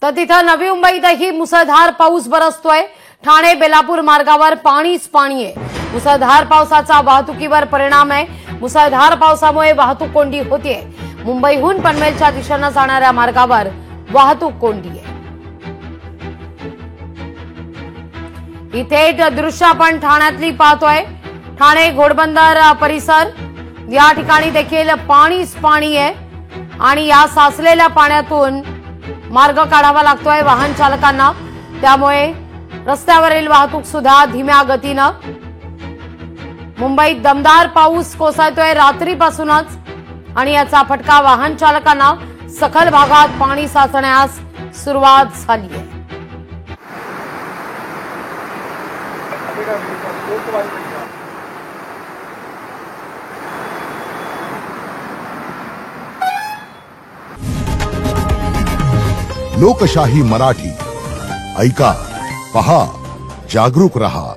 तर तिथं नवी मुंबईतही मुसळधार पाऊस बरसतोय। ठाणे बेलापूर मार्गावर पाणीच पाणी आहे। मुसळधार पावसाचा वाहतुकीवर परिणाम आहे। मुसळधार पावसामुळे वाहतूक कोंडी होतीये। मुंबईहून पनवेलच्या दिशेने जाणाऱ्या मार्गावर वाहतूक कोंडी आहे। इथे दृश्य आपण ठाण्यातली पाहतोय। ठाणे घोडबंदर परिसर या ठिकाणी देखील पाणीच पाणी आहे आणि या साचलेल्या पाण्यातून मार्ग काढावा लागतोय वाहन चालकांना। त्यामुळे रस्त्यावरील वाहतूक सुद्धा धीम्या गतीनं। मुंबईत दमदार पाऊस कोसळतोय रात्रीपासूनच आणि याचा फटका वाहन चालकांना। सखल भागात पाणी साचण्यास सुरुवात झाली आहे। लोकशाही मराठी ऐका, पहा, जागरूक रहा।